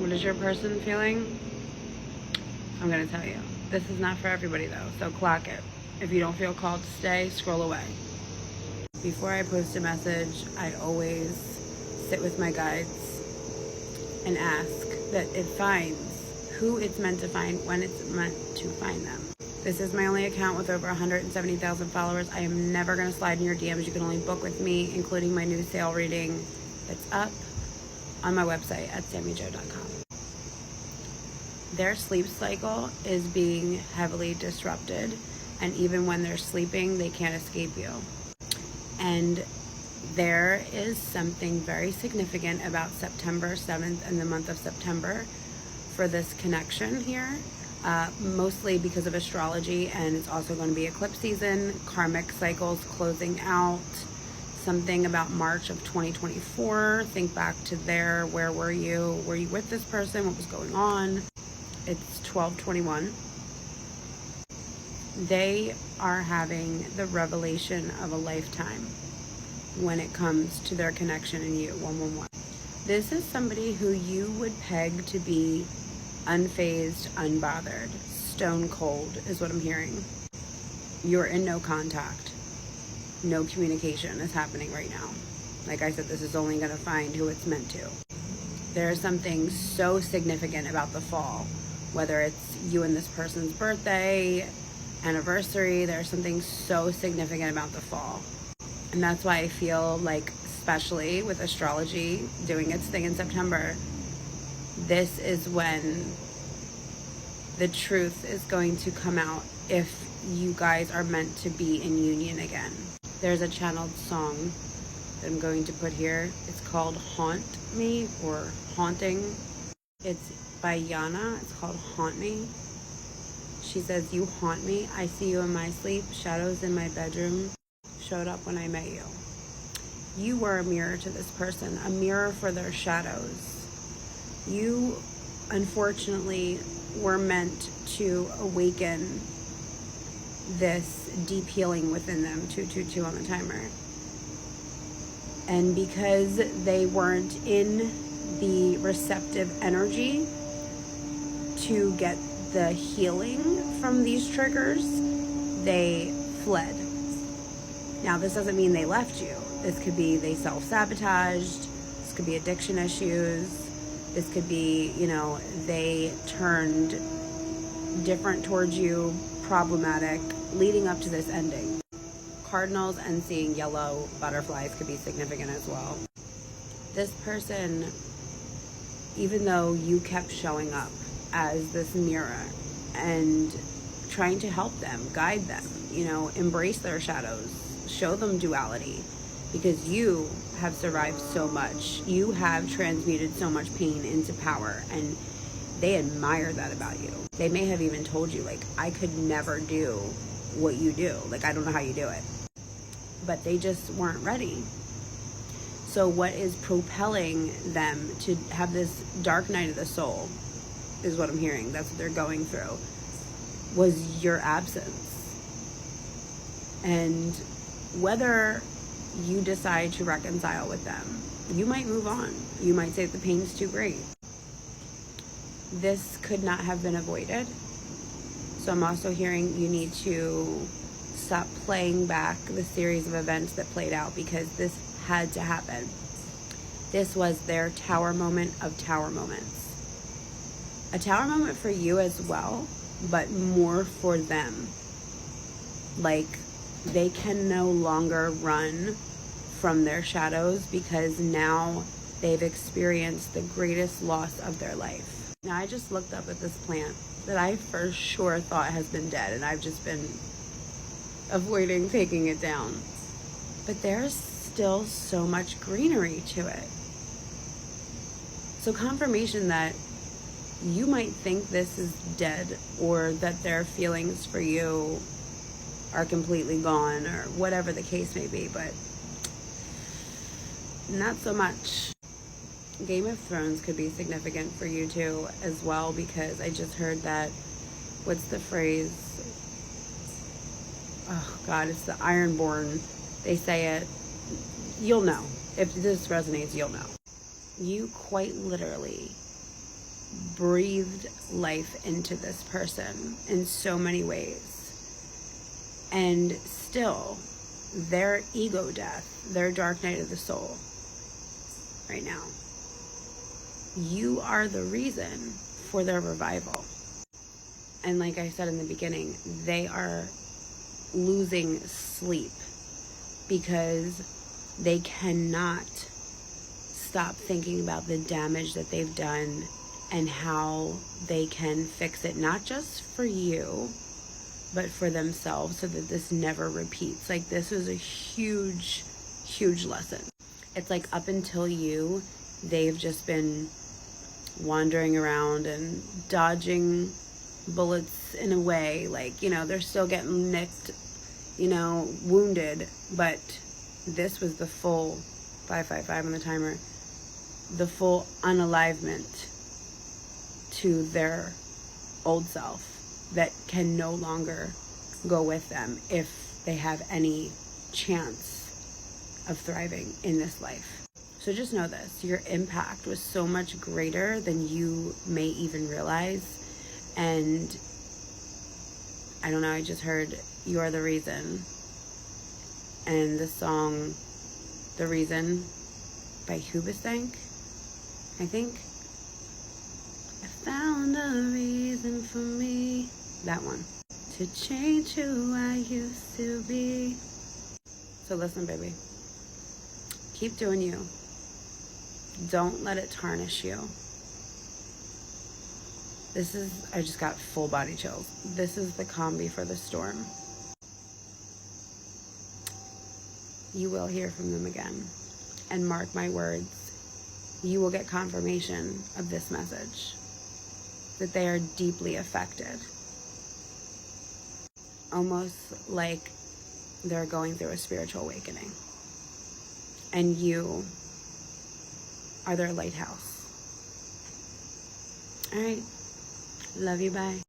What is your person feeling? I'm going to tell you. This is not for everybody though, so clock it. If you don't feel called to stay, scroll away. Before I post a message, I always sit with my guides and ask that it finds who it's meant to find when it's meant to find them. This is my only account with over 170,000 followers. I am never going to slide in your DMs. You can only book with me, including my new sale reading that's up on my website at sammiejoh.com. Their sleep cycle is being heavily disrupted, and even when they're sleeping, they can't escape you. And there is something very significant about September 7th and the month of September for this connection here, mostly because of astrology, and it's also going to be eclipse season, karmic cycles closing out, something about March of 2024. Think back to there. Where were you? Were you with this person? What was going on? It's 12/21. They are having the revelation of a lifetime when it comes to their connection in you. 111. This is somebody who you would peg to be unfazed, unbothered, stone cold is what I'm hearing. You're in no contact. No communication is happening right now. Like I said, this is only going to find who it's meant to. There's something so significant about the fall, whether it's you and this person's birthday, anniversary. There's something so significant about the fall. And that's why I feel like, especially with astrology doing its thing in September, this is when the truth is going to come out if you guys are meant to be in union again. There's a channeled song that I'm going to put here. It's called Haunt Me, or Haunting. It's by me-Yana. It's called Haunt Me. She says, "You haunt me. I see you in my sleep. Shadows in my bedroom. Showed up when I met you." You were a mirror to this person, a mirror for their shadows. You, unfortunately, were meant to awaken this deep healing within them. 222 on the timer. And because they weren't in the receptive energy to get the healing from these triggers, they fled. Now, this doesn't mean they left you. This could be they self-sabotaged. This could be addiction issues. This could be, they turned different towards you, problematic, leading up to this ending. Cardinals and seeing yellow butterflies could be significant as well. This person, even though you kept showing up as this mirror and trying to help them, guide them, embrace their shadows, show them duality, because you have survived so much. You have transmuted so much pain into power, and they admire that about you. They may have even told you, like, I could never do what you do. Like, I don't know how you do it. But they just weren't ready. So what is propelling them to have this dark night of the soul is what I'm hearing. That's what they're going through, was your absence. And whether you decide to reconcile with them, you might move on. You might say the pain's too great. This could not have been avoided. So I'm also hearing you need to stop playing back the series of events that played out, because this had to happen. This was their tower moment of tower moments. A tower moment for you as well, but more for them. Like, they can no longer run from their shadows, because now they've experienced the greatest loss of their life. Now, I just looked up at this plant that I for sure thought has been dead, and I've just been avoiding taking it down. But there's still so much greenery to it. So confirmation that you might think this is dead, or that their feelings for you are completely gone, or whatever the case may be, but not so much. Game of Thrones could be significant for you too as well, because I just heard that, what's the phrase? Oh God, it's the Ironborn. They say it. You'll know. If this resonates, you'll know. You quite literally breathed life into this person in so many ways. And still, their ego death, their dark night of the soul right now, you are the reason for their revival. And like I said in the beginning, they are losing sleep because they cannot stop thinking about the damage that they've done and how they can fix it, not just for you, but for themselves, so that this never repeats. Like, this was a huge, huge lesson. It's like up until you, they've just been wandering around and dodging bullets in a way. Like, you know, they're still getting nicked, you know, wounded, but this was the full 555 on the timer, the full unalivement to their old self that can no longer go with them if they have any chance of thriving in this life. So just know this, your impact was so much greater than you may even realize. And I don't know, I just heard You're the Reason, and the song The Reason by Hubisbank, I think. I found a reason for me, that one, to change who I used to be. So listen, baby, keep doing you. Don't let it tarnish you. This is, I just got full body chills. This is the calm before the storm. You will hear from them again. And mark my words, you will get confirmation of this message, that they are deeply affected. Almost like they're going through a spiritual awakening. And you are their lighthouse. All right. Love you. Bye.